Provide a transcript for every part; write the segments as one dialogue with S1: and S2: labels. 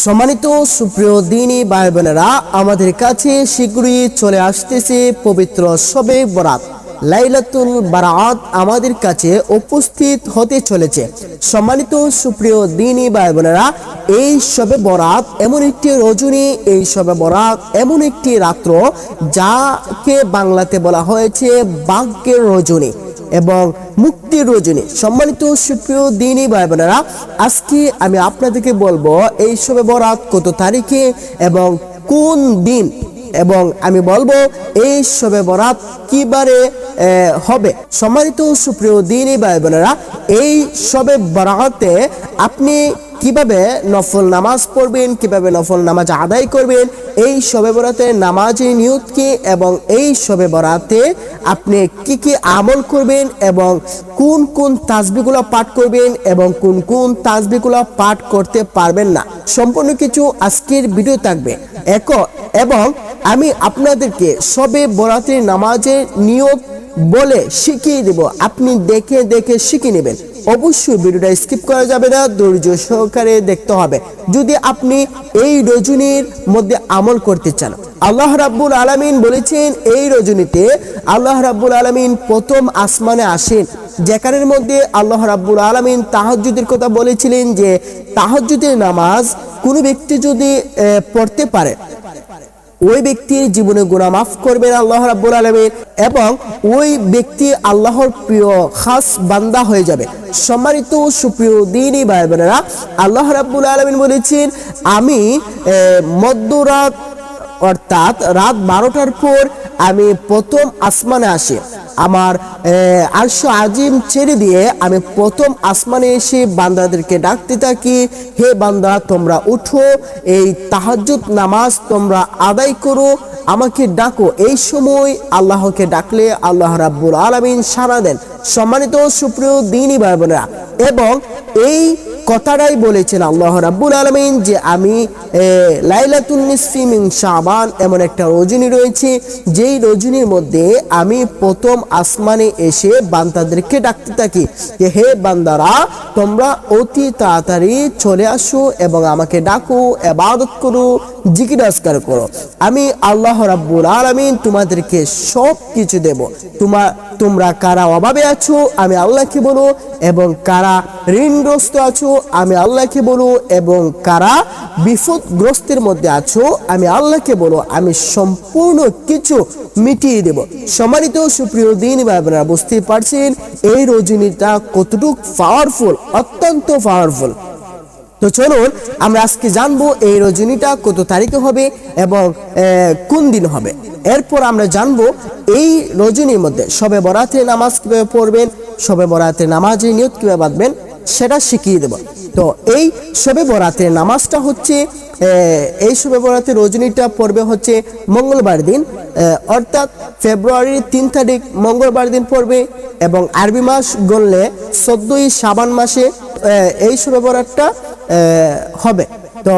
S1: সম্মানিত সুপ্রিয় দিনী ভাই বোনেরা, আমাদের কাছে শীঘ্রই চলে আসতেছে পবিত্র শবে বরাত লাইলাতুল বারাত আমাদের কাছে উপস্থিত হতে চলেছে। সম্মানিত সুপ্রিয় দিনী ভাই বোনেরা, এই শবে বরাত এমন একটি রজনী, এই শবে বরাত এমন একটি রাত্র যাকে বাংলাতে বলা হয়েছে ভাগ্যের রজনী এবং মুক্তির রজনী। সম্মানিত সুপ্রিয় দিনী ভাই বোনেরা, আজকে আমি আপনাদেরকে বলবো এই শবে বরাত কত তারিখে এবং কোন দিন, এবং আমি বলবো এই শবে বরাত কি বারে হবে। সম্মানিত সুপ্রিয় দিনী ভাই বোনেরা, এই শবে বরাতে আপনি কিভাবে নফল নামাজ পড়বেন, কিভাবে নফল নামাজ আদায় করবেন, এই শবে বরাতে নামাজের নিয়ত কি, এবং এই শবে বরাতে আপনি কি কি আমল করবেন এবং কোন কোন তাসবিহগুলো পাঠ করবেন এবং কোন কোন তাসবিহগুলো পাঠ করতে পারবেন না, সম্পূর্ণ কিছু আজকের ভিডিও থাকবে। এবং আমি আপনাদেরকে শবে বরাতের নামাজের নিয়ত বলে শিখিয়ে দেব, আপনি দেখে দেখে শিখে নেবেন। অবশ্যই ভিডিওটা স্কিপ করা যাবে না, ধৈর্য সহকারে দেখতে হবে যদি আপনি এই রজনীর মধ্যে আমল করতে চান। আল্লাহ রাব্বুল আলামিন বলেছেন এই রজনীতে আল্লাহ রাব্বুল আলামিন প্রথম আসমানে আসেন, যেখানের মধ্যে আল্লাহ রাব্বুল আলামিন তাহাজ্জুদের কথা বলেছিলেন যে তাহাজ্জুদের নামাজ কোনো ব্যক্তি যদি পড়তে পারে ওই ব্যক্তির জীবনে গুনাহ মাফ করবেন আল্লাহ রাব্বুল আলামিন, এবং ওই ব্যক্তি আল্লাহর প্রিয় খাস বান্দা হয়ে যাবে। সম্মানিত সুপ্রিয় দিনী ভাই বোনেরা, আল্লাহ রাব্বুল আলামিন বলেছেন আমি মধ্যরাত অর্থাৎ রাত 12টার পর আমি প্রথম আসমানে আসি, আমার আরশ আজিম ছেড়ে দিয়ে আমি প্রথম আসমানে এসে বান্দাদেরকে ডাকতে থাকি, হে বান্দা তোমরা উঠো, এই তাহাজ্জুদ নামাজ তোমরা আদায় করো, আমাকে ডাকো। এই সময় আল্লাহকে ডাকলে আল্লাহ রাব্বুল আলামিন সাড়া দেন। সম্মানিত সুপ্রিয় দিনী ভাই বোনেরা, এবং এই কথাটাই বলেছেন আল্লাহ রাব্বুল আলামিন যে আমি লাইলাতুন নিসফি মিন শাবান এমন একটা রজনী রয়েছে, যেই রজনীর মধ্যে আমি প্রথম আসমানে এসে বান্দাদেরকে ডাকতে থাকি যে হে বান্দারা তোমরা অতি তাড়াতাড়ি চলে আসো এবং আমাকে ডাকো, ইবাদত করো, জিকির আজকার করো। আমি আল্লাহ রাব্বুল আলামিন তোমাদেরকে সব কিছু দেব। তোমরা কারা অভাবে আছো আমি আল্লাহকে বলো, এবং কারা ঋণগ্রস্ত আছো আমি আল্লাহকে বলো, এবং কারা বিপদগ্রস্তের মধ্যে আছো আমি আল্লাহকে বলো, আমি সম্পূর্ণ কিছু মিটিয়ে দেব। সম্মানিত সুপ্রিয় দিনী ভাই বোনেরা, বুঝতে পারছেন এই রজনীটা কতটুকু পাওয়ারফুল, অত্যন্ত পাওয়ারফুল। তো চলুন আমরা আজকে জানবো এই রজনীটা কত তারিখে হবে এবং কোন দিন হবে। এরপর আমরা জানবো এই রজনীর মধ্যে শবে বরাতের নামাজ কিভাবে পড়বেন, শবে বরাতের নামাজের নিয়ত কিভাবে বাঁধবেন সেটা শিখিয়ে দেব। তো এই শবে বরাতের নামাজটা হচ্ছে এই শবে বরাতের রজনীটা পড়বে হচ্ছে মঙ্গলবার দিন, অর্থাৎ ফেব্রুয়ারির 3 তারিখ মঙ্গলবার দিন পড়বে, এবং আরবি মাস গণলে 14ই শাবান মাসে এই শবে বরাতটা হবে। তো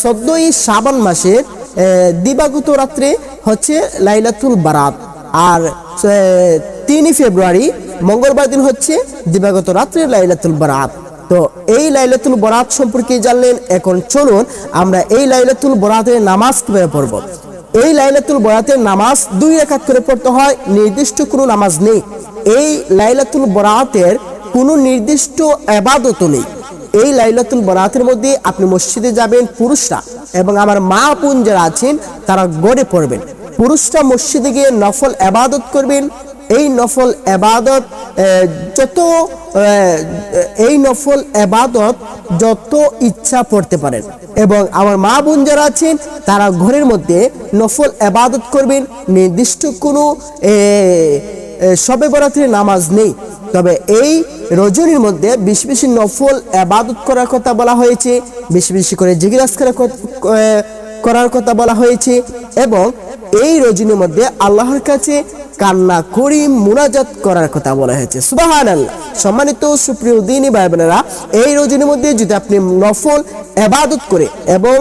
S1: 14ই শাবান মাসের দিবাগত রাত্রে হচ্ছে লাইলাতুল বারাত, আর 3 ফেব্রুয়ারি মঙ্গলবার দিন হচ্ছে দিবাগত রাত্রে লাইলাতুল বারাত। তো এই লাইলাতুল বরাত সম্পর্কে জানলেন, এখন চলুন আমরা এই লাইলাতুল বরাতের নামাজ কিভাবে পড়ব। এই লাইলাতুল বরাতের নামাজ 2 রাকাত করে পড়তে হয়, নির্দিষ্ট কোনো নামাজ নেই। এই লাইলাতুল বরাতের কোনো নির্দিষ্ট ইবাদত নেই। এই লাইলাতুল বরাতের মধ্যে আপনি মসজিদে যাবেন পুরুষরা, এবং আমার মা বোন যারা আছেন তারা গড়ে পড়বেন। পুরুষরা মসজিদে গিয়ে নফল ইবাদত করবেন। এই নফল ইবাদত যত ইচ্ছা পড়তে পারেন, এবং আমার মা বোন যারা আছেন তারা ঘরের মধ্যে নফল ইবাদত করবেন। নির্দিষ্ট কোনো শবে বরাতের নামাজ নেই, তবে এই রজনীর মধ্যে বেশি বেশি নফল ইবাদত করার কথা বলা হয়েছে, বেশি বেশি করে জিকির আজকার করার কথা বলা হয়েছে, এবং এই রজনীর মধ্যে আল্লাহর কাছে কান্না করি মুনাজাত করার কথা বলা হয়েছে। সুবহানাল্লাহ। সম্মানিত সুপ্রিয় দিনী ভাই বোনেরা, এই রজনীর মধ্যে যদি আপনি নফল ইবাদত করে এবং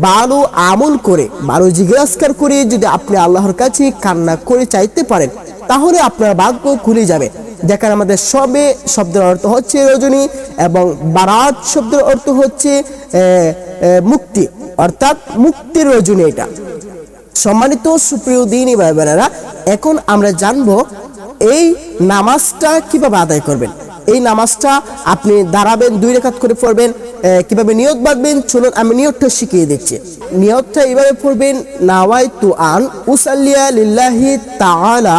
S1: ভালো আমল করে ভালো জিকির আজকার করে যদি আপনি আল্লাহর কাছে কান্না করে চাইতে পারেন, তাহলে আপনার ভাগ্য খুলে যাবে। যেখানে আমাদের সবে শব্দের অর্থ হচ্ছে রজনী এবং বারাত শব্দের অর্থ হচ্ছে মুক্তি, অর্থাৎ মুক্তির রজনী। এটা সম্মানিত সুপ্রিয় দ্বীনী ভাই বোনেরা, এখন আমরা জানবো এই নামাজটা কিভাবে আদায় করবেন। এই নামাজটা আপনি দাঁড়াবেন, 2 রাকাত করে পড়বেন। কিভাবে নিয়ত বাঁধবেন চলুন আমি নিয়তটা শিখিয়ে দিচ্ছি। নিয়তটা এভাবে পড়বেন, নাওয়াইতু আন উসাল্লিয়া লিল্লাহি তাআলা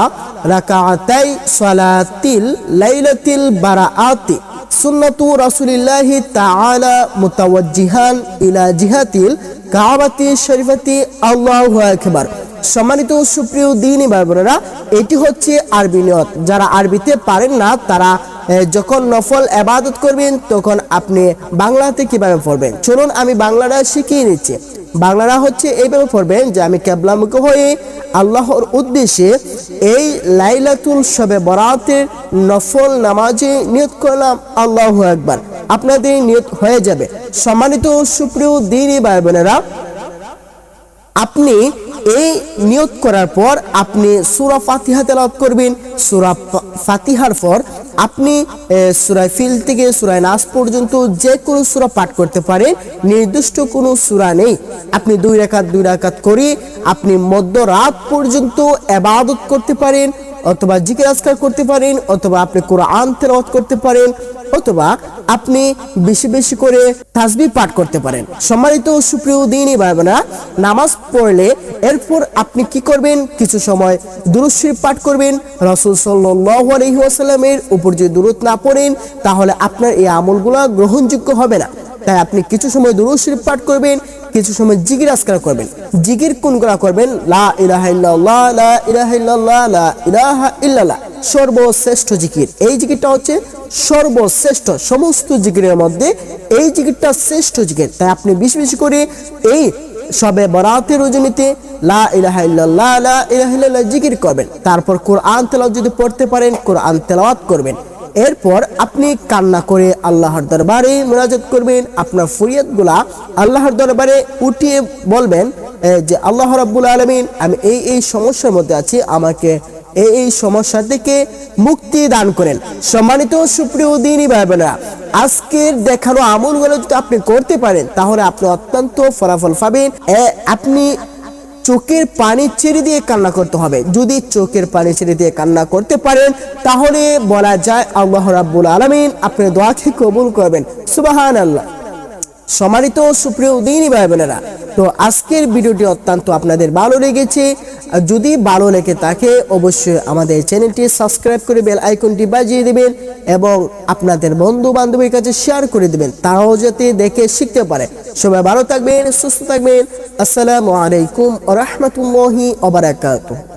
S1: রাকাতাই সালাতিল লাইলাতিল বারাআতি সুন্নাতু রাসূলিল্লাহি তাআলা মুতাওয়াজ্জিহান ইলা জিহাতিল কাবাতি শরীফাতি আল্লাহু আকবার। সম্মানিত সুপ্রিয় দ্বীনী ভাই বোনেরা, এটি হচ্ছে আরবি নিয়ত। যারা আরবিতে পারেন না তারা যখন নফল ইবাদত করবেন তখন আপনি বাংলাতে কিভাবে পড়বেন চলুন আমি বাংলাটা শিখিয়ে নিচ্ছি। বাংলাটা হচ্ছে এইভাবে পড়বেন যে আমি কিবলামুখী হয়ে আল্লাহর উদ্দেশ্যে এই লাইলাতুল শবে বরাতের নফল নামাজে নিয়ত করলাম, আল্লাহু আকবার। আপনাদের নিয়ত হয়ে যাবে। সম্মানিত সুপ্রিয় দ্বীনী ভাই বোনেরা, আপনি এই নিয়ত করার পর আপনি সূরা ফাতিহা তেলাওয়াত করবেন। সূরা ফাতিহার পর আপনি সূরা ফিল থেকে সূরা নাস পর্যন্ত যে কোনো সূরা পাঠ করতে পারেন, নির্দিষ্ট কোনো সূরা নেই। আপনি 2 রাকাত করে আপনি মধ্যরাত পর্যন্ত ইবাদত করতে পারেন, অথবা জিকির আজকার করতে পারেন, অথবা আপনি কোরআন তেলাওয়াত করতে পারেন, অথবা আপনি বেশি বেশি করে তাসবিহ পাঠ করতে পারেন। সম্মানিত সুপ্রিয় দ্বীনী ভাই বোনেরা, নামাজ পড়লে এরপর আপনি কি করবেন, কিছু সময় দুরূদ শরীফ পাঠ করবেন। রাসূল সাল্লাল্লাহু আলাইহি ওয়াসাল্লামের উপর যদি দুরূদ না পড়েন তাহলে আপনার এই আমলগুলো গ্রহণযোগ্য হবে না। তাই আপনি কিছু সময় দুরূদ শরীফ পাঠ করবেন, কিছু সময় জিকির আজকার করবেন। জিকির কোনগুলো করবেন? লা ইলাহা ইল্লাল্লাহ, লা ইলাহা ইল্লাল্লাহ, লা ইলাহা ইল্লাল্লাহ, সর্বশ্রেষ্ঠ জিকির। এই জিকিরটা হচ্ছে সর্বশ্রেষ্ঠ, সমস্ত জিকিরের মধ্যে এই জিকিরটা শ্রেষ্ঠ জিকির। তাই আপনি বেশি বেশি করে এই শবে বরাতের রজনীতে লা ইলাহা ইল্লাল্লাহ, লা ইলাহা ইল্লাল্লাহ জিকির করবেন। তারপর কোরআন তেলাওয়াত যদি পড়তে পারেন কোরআন তেলাওয়াত করবেন। এরপর আপনি কান্না করে আল্লাহর দরবারে মুনাজাত করবেন। আপনার ফরিয়াদগুলা আল্লাহর দরবারে উঠিয়ে বলবেন যে আল্লাহ রাব্বুল আলামিন, আমি এই সমস্যার মধ্যে আছি, আমাকে এই সমস্যা থেকে মুক্তি দান করেন। সম্মানিত সুপ্রিয় দ্বীনী ভাই বোনেরা, আজকের দেখানো আমলগুলো যদি আপনি করতে পারেন তাহলে আপনি অত্যন্ত ফলাফল পাবেন। আপনি চোখের পানি ছেড়ে দিয়ে কান্না করতে হবে। যদি চোখের পানি ছেড়ে দিয়ে কান্না করতে পারেন তাহলে বলা যায় আল্লাহ রাব্বুল আলামিন আপনার দোয়াকে কবুল করবেন। সুবহানাল্লাহ। সম্মানিত সুপ্রিয় দ্বীনী ভাই বোনেরা, তো আজকের ভিডিওটি অত্যন্ত আপনাদের ভালো লেগেছে। যদি ভালো লেগে থাকে অবশ্যই আমাদের চ্যানেলটি সাবস্ক্রাইব করে বেল আইকনটি বাজিয়ে দিবেন এবং আপনাদের বন্ধু বান্ধবীর কাছে শেয়ার করে দিবেন, তারাও যাতে দেখে শিখতে পারে। সবাই ভালো থাকবেন, সুস্থ থাকবেন। আসসালামু আলাইকুম ওয়া রাহমাতুল্লাহি ওয়া বারাকাতুহু।